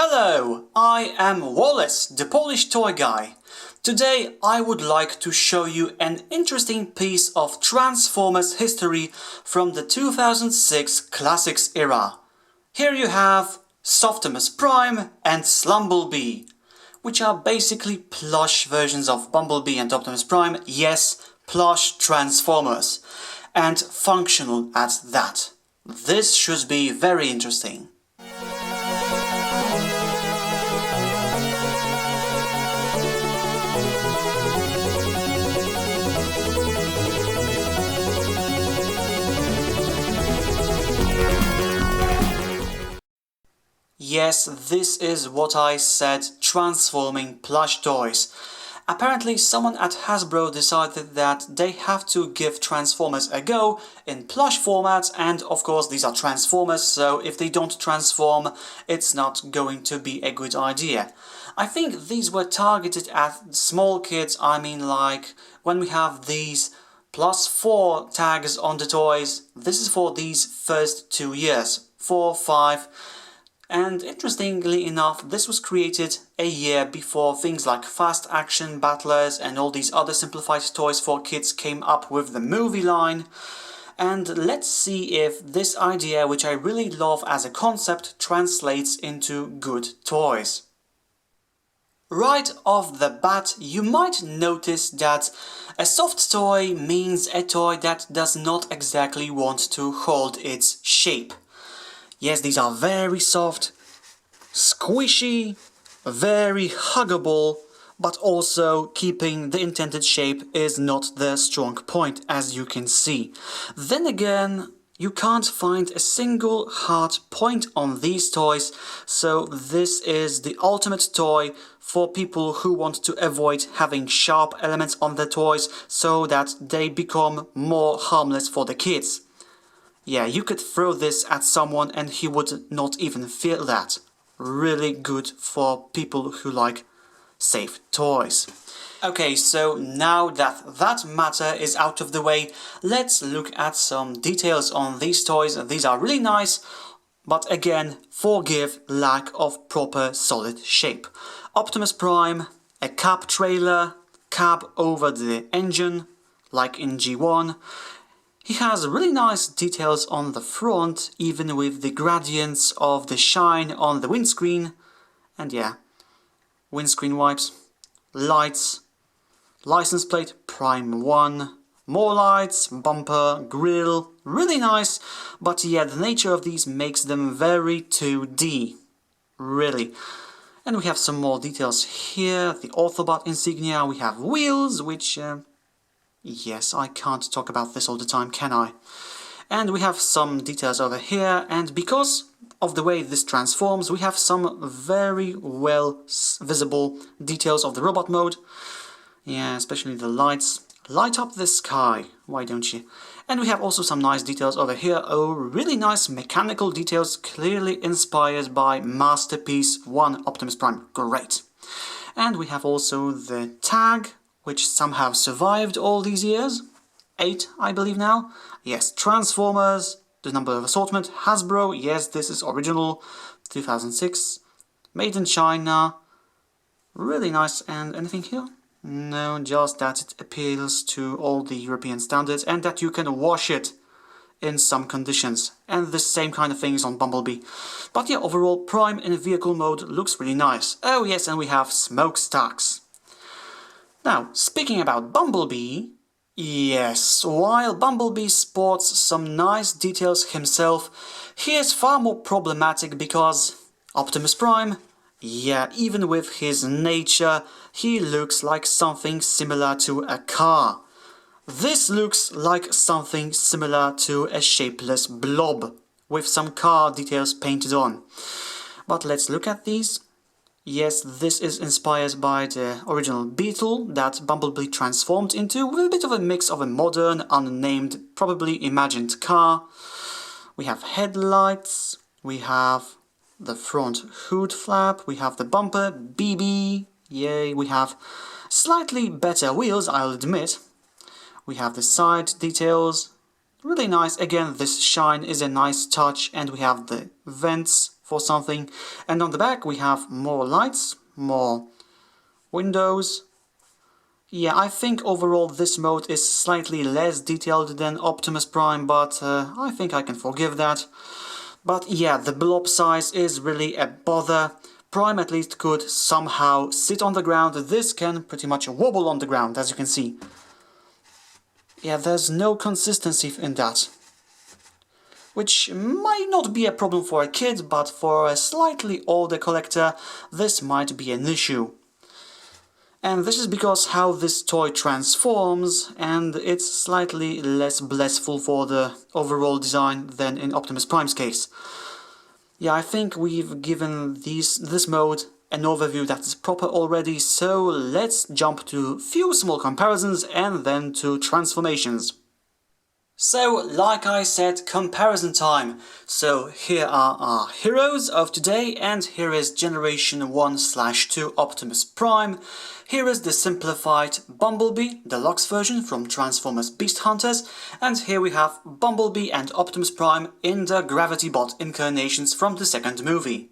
Hello, I am Wallas, the Polish toy guy. Today I would like to show you an interesting piece of Transformers history from the 2006 Classics era. Here you have SOFTIMUS Prime and SLUMBLEBee, which are basically plush versions of Bumblebee and Optimus Prime, yes, plush Transformers, and functional at that. This should be very interesting. Yes, this is what I said, transforming plush toys. Apparently someone at Hasbro decided that they have to give Transformers a go in plush format, and of course these are Transformers, so if they don't transform, it's not going to be a good idea. I think these were targeted at small kids. I mean, like when we have these +4 tags on the toys, this is for these first 2 years, 4, 5... And interestingly enough, this was created a year before things like Fast Action Battlers and all these other simplified toys for kids came up with the movie line. And let's see if this idea, which I really love as a concept, translates into good toys. Right off the bat, you might notice that a soft toy means a toy that does not exactly want to hold its shape. Yes, these are very soft, squishy, very huggable, but also keeping the intended shape is not the strong point, as you can see. Then again, you can't find a single hard point on these toys, so this is the ultimate toy for people who want to avoid having sharp elements on the toys so that they become more harmless for the kids. Yeah, you could throw this at someone and he would not even feel that. Really good for people who like safe toys. Okay, so now that that matter is out of the way, let's look at some details on these toys. These are really nice, but again, forgive lack of proper solid shape. Optimus Prime, a cab trailer, cab over the engine, like in G1. He has really nice details on the front, even with the gradients of the shine on the windscreen. And yeah, windscreen wipes, lights, license plate, Prime 1, more lights, bumper, grille, really nice. But yeah, the nature of these makes them very 2D, really. And we have some more details here, the Autobot insignia, we have wheels, which... yes, I can't talk about this all the time, can I? And we have some details over here, and because of the way this transforms, we have some very well visible details of the robot mode. Yeah, especially the lights. Light up the sky, why don't you? And we have also some nice details over here. Oh, really nice mechanical details, clearly inspired by Masterpiece 1 Optimus Prime. Great. And we have also the tag, which somehow survived all these years. 8, I believe now. Yes, Transformers, the number of assortment, Hasbro, yes, this is original, 2006. Made in China. Really nice. And anything here? No, just that it appeals to all the European standards and that you can wash it in some conditions. And the same kind of thing is on Bumblebee. But yeah, overall, Prime in vehicle mode looks really nice. Oh yes, and we have smokestacks. Now, speaking about Bumblebee, yes, while Bumblebee sports some nice details himself, he is far more problematic because Optimus Prime, yeah, even with his nature, he looks like something similar to a car. This looks like something similar to a shapeless blob, with some car details painted on. But let's look at these. Yes, this is inspired by the original Beetle that Bumblebee transformed into, with a bit of a mix of a modern, unnamed, probably imagined car. We have headlights, we have the front hood flap, we have the bumper, BB, yay, we have slightly better wheels, I'll admit. We have the side details, really nice. Again, this shine is a nice touch, and we have the vents for something. And on the back we have more lights, more windows. Yeah, I think overall this mode is slightly less detailed than Optimus Prime, but I think I can forgive that. But yeah, the blob size is really a bother. Prime at least could somehow sit on the ground. This can pretty much wobble on the ground, as you can see. Yeah, there's no consistency in that. Which might not be a problem for a kid, but for a slightly older collector, this might be an issue. And this is because how this toy transforms, and it's slightly less blissful for the overall design than in Optimus Prime's case. Yeah, I think we've given this mode an overview that is proper already, so let's jump to a few small comparisons and then to transformations. So, like I said, comparison time. So here are our heroes of today, and here is Generation 1/2 Optimus Prime. Here is the simplified Bumblebee, deluxe version from Transformers Beast Hunters, and here we have Bumblebee and Optimus Prime in the Gravity Bot incarnations from the second movie.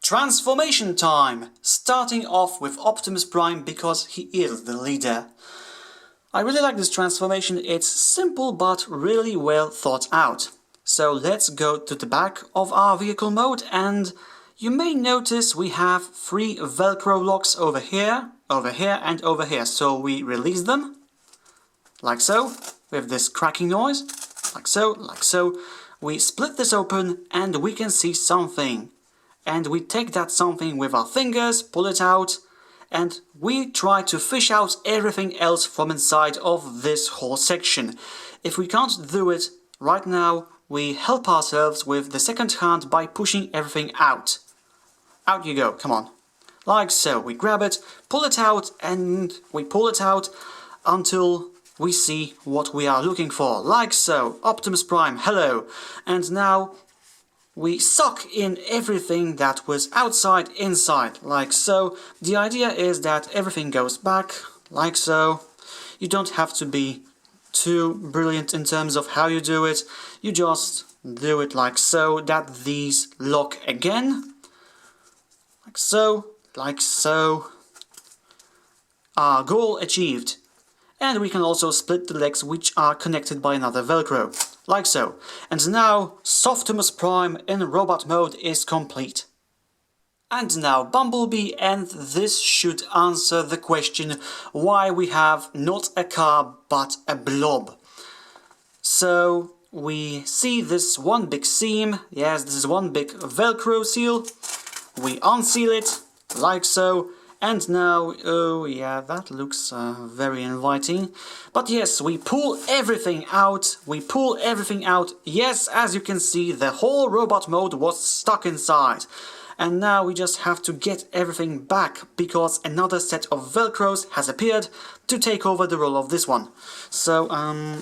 Transformation time! Starting off with Optimus Prime because he is the leader. I really like this transformation. It's simple but really well thought out. So let's go to the back of our vehicle mode, and you may notice we have 3 Velcro locks over here, and over here. So we release them, like so, with this cracking noise, like so, like so. We split this open and we can see something. And we take that something with our fingers, pull it out, and we try to fish out everything else from inside of this whole section. If we can't do it right now, we help ourselves with the second hand by pushing everything out. Out you go, come on. Like so, we grab it, pull it out, and we pull it out until we see what we are looking for. Like so, Optimus Prime, hello. And now we suck in everything that was outside inside, like so. The idea is that everything goes back, like so. You don't have to be too brilliant in terms of how you do it. You just do it like so, that these lock again. Like so, like so. Our goal achieved. And we can also split the legs which are connected by another Velcro. Like so. And now SOFTIMUS Prime in robot mode is complete. And now Bumblebee, and this should answer the question why we have not a car but a blob. So we see this one big seam, yes, this is one big Velcro seal. We unseal it, like so. And now, oh yeah, that looks very inviting. But yes, we pull everything out, Yes, as you can see, the whole robot mode was stuck inside. And now we just have to get everything back, because another set of Velcros has appeared to take over the role of this one. So,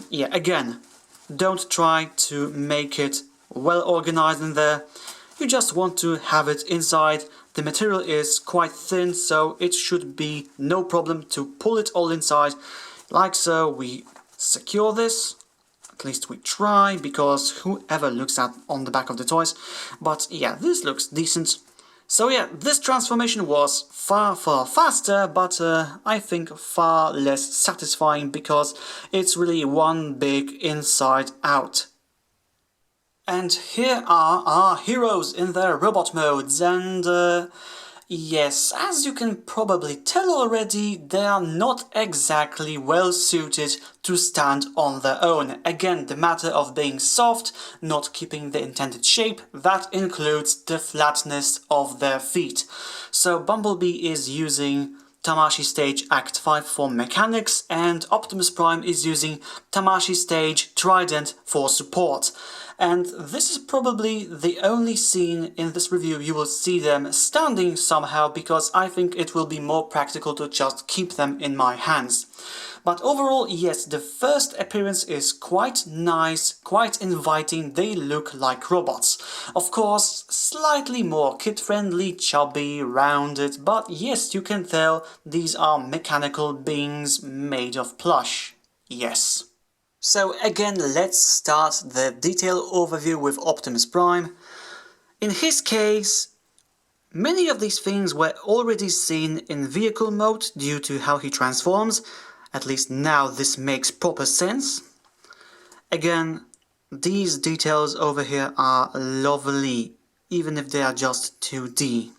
yeah, again, don't try to make it well organized in there. You just want to have it inside. The material is quite thin, so it should be no problem to pull it all inside. Like so, we secure this. At least we try, because whoever looks at on the back of the toys. But yeah, this looks decent. So yeah, this transformation was far faster, but I think far less satisfying, because it's really one big inside out. And here are our heroes in their robot modes, and yes, as you can probably tell already, they are not exactly well suited to stand on their own. Again, the matter of being soft, not keeping the intended shape, that includes the flatness of their feet. So Bumblebee is using Tamashii Stage Act 5 for mechanics, and Optimus Prime is using Tamashii Stage Trident for support. And this is probably the only scene in this review you will see them standing somehow, because I think it will be more practical to just keep them in my hands. But overall, yes, the first appearance is quite nice, quite inviting. They look like robots. Of course, slightly more kid-friendly, chubby, rounded, but yes, you can tell these are mechanical beings made of plush. Yes. So again, let's start the detail overview with Optimus Prime. In his case, many of these things were already seen in vehicle mode due to how he transforms. At least now this makes proper sense. Again, these details over here are lovely, even if they are just 2D.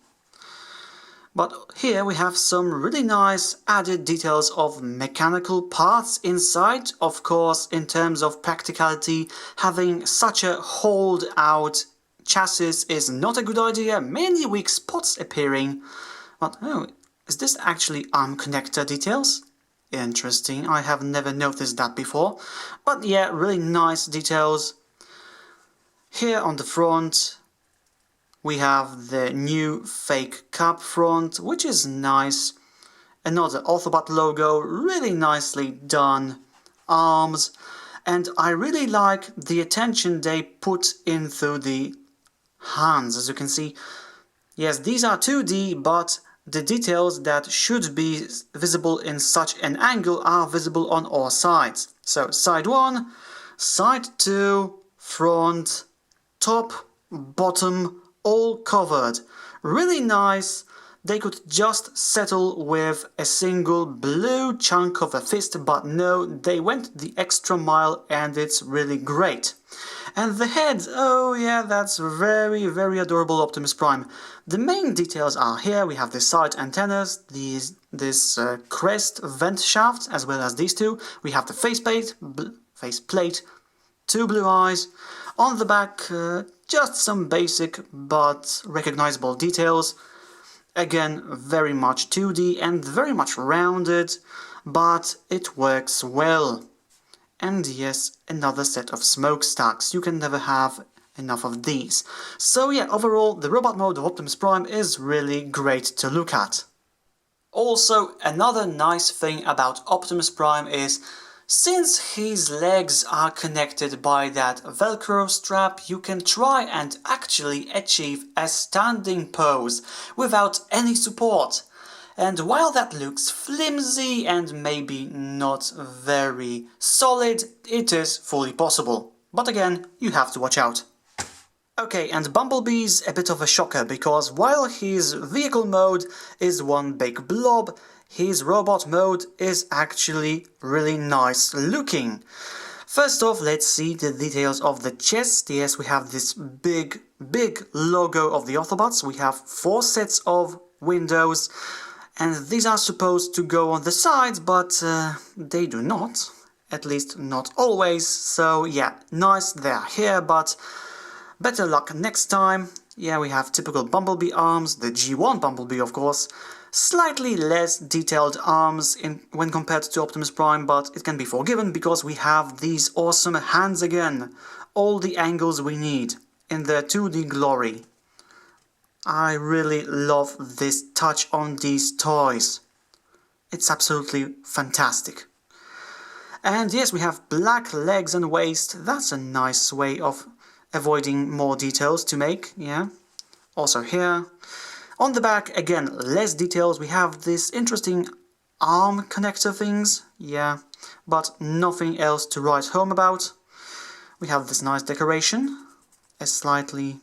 But here we have some really nice added details of mechanical parts inside. Of course, in terms of practicality, having such a hold-out chassis is not a good idea. Many weak spots appearing. But oh, is this actually arm connector details? Interesting, I have never noticed that before. But yeah, really nice details. Here on the front, we have the new fake cab front, which is nice. Another Autobot logo, really nicely done. Arms. And I really like the attention they put into the hands, as you can see. Yes, these are 2D, but the details that should be visible in such an angle are visible on all sides. So side 1, side 2, front, top, bottom, all covered. Really nice. They could just settle with a single blue chunk of a fist, but no, they went the extra mile and it's really great. And the head, oh yeah, that's very, very adorable Optimus Prime. The main details are here. We have the side antennas, this crest vent shaft, as well as these two. We have the faceplate, 2 blue eyes. On the back, just some basic but recognizable details. Again, very much 2D and very much rounded, but it works well. And yes, another set of smokestacks. You can never have enough of these. So yeah, overall, the robot mode of Optimus Prime is really great to look at. Also, another nice thing about Optimus Prime is, since his legs are connected by that Velcro strap, you can try and actually achieve a standing pose without any support. And while that looks flimsy and maybe not very solid, it is fully possible. But again, you have to watch out. Okay, and Bumblebee's a bit of a shocker, because while his vehicle mode is one big blob, his robot mode is actually really nice looking. First off, let's see the details of the chest. Yes, we have this big logo of the Autobots. We have 4 sets of windows. And these are supposed to go on the sides, but they do not. At least not always. So yeah, nice they're here, but better luck next time. Yeah, we have typical Bumblebee arms, the G1 Bumblebee of course. Slightly less detailed arms when compared to Optimus Prime, but it can be forgiven because we have these awesome hands again. All the angles we need in their 2D glory. I really love this touch on these toys. It's absolutely fantastic. And yes, we have black legs and waist. That's a nice way of avoiding more details to make, yeah. Also here. On the back, again, less details. We have this interesting arm connector things, yeah, but nothing else to write home about. We have this nice decoration. A slightly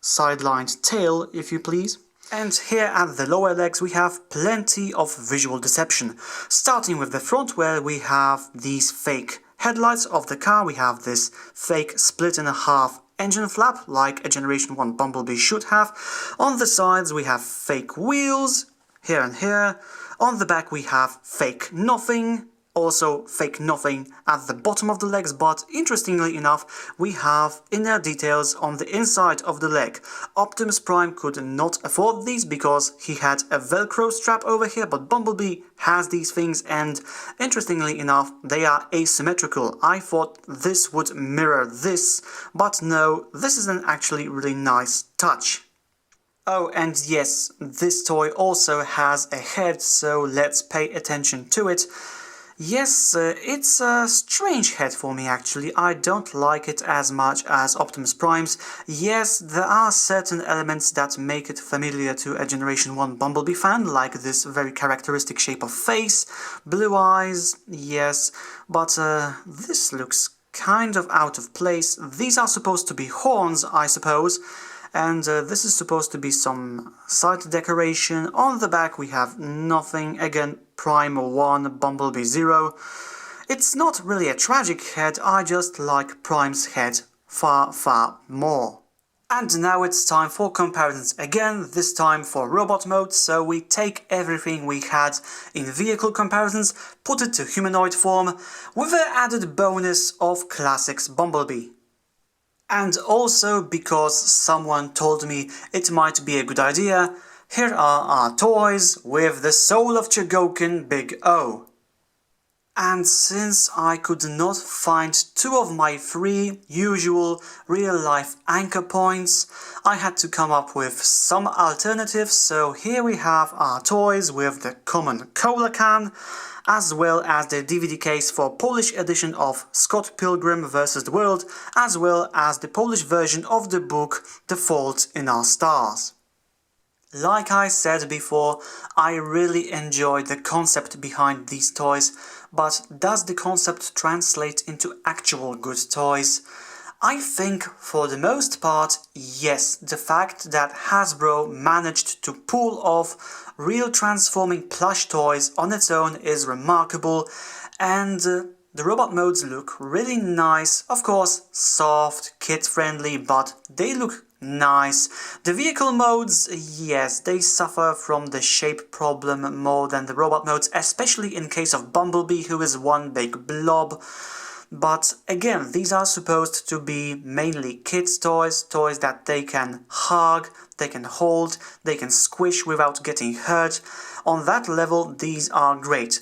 sidelined tail, if you please. And here at the lower legs we have plenty of visual deception. Starting with the front, where we have these fake headlights of the car. We have this fake split in a half engine flap, like a Generation 1 Bumblebee should have. On the sides we have fake wheels, here and here. On the back we have fake nothing. Also fake nothing at the bottom of the legs, but interestingly enough, we have inner details on the inside of the leg. Optimus Prime could not afford these because he had a Velcro strap over here, but Bumblebee has these things, and interestingly enough, they are asymmetrical. I thought this would mirror this, but no, this is an actually really nice touch. Oh, and yes, this toy also has a head, so let's pay attention to it. Yes, it's a strange head for me actually. I don't like it as much as Optimus Prime's. Yes, there are certain elements that make it familiar to a Generation 1 Bumblebee fan, like this very characteristic shape of face, blue eyes, yes, but this looks kind of out of place. These are supposed to be horns, I suppose, and this is supposed to be some side decoration. On the back we have nothing, again Prime 1, Bumblebee 0. It's not really a tragic head, I just like Prime's head far more. And now it's time for comparisons again, this time for robot mode, so we take everything we had in vehicle comparisons, put it to humanoid form, with the added bonus of Classics Bumblebee. And also because someone told me it might be a good idea, here are our toys with the Soul of Chogokin Big O. And since I could not find 2 of my 3 usual real-life anchor points, I had to come up with some alternatives, so here we have our toys with the common cola can, as well as the DVD case for Polish edition of Scott Pilgrim vs. the World, as well as the Polish version of the book The Fault in Our Stars. Like I said before, I really enjoyed the concept behind these toys, but does the concept translate into actual good toys? I think for the most part, yes. The fact that Hasbro managed to pull off real transforming plush toys on its own is remarkable, and the robot modes look really nice. Of course, soft, kid-friendly, but they look nice. The vehicle modes, yes, they suffer from the shape problem more than the robot modes, especially in case of Bumblebee, who is one big blob. But again, these are supposed to be mainly kids' toys, toys that they can hug, they can hold, they can squish without getting hurt. On that level, these are great.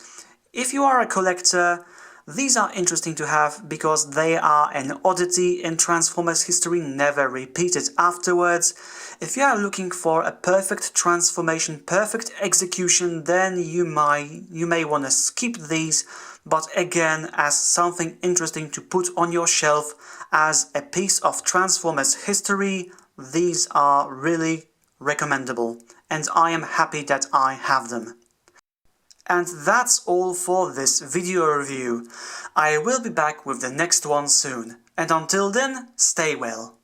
If you are a collector, these are interesting to have because they are an oddity in Transformers history, never repeated afterwards. If you are looking for a perfect transformation, perfect execution, then you may want to skip these, but again, as something interesting to put on your shelf as a piece of Transformers history, these are really recommendable, and I am happy that I have them. And that's all for this video review. I will be back with the next one soon, and until then, stay well.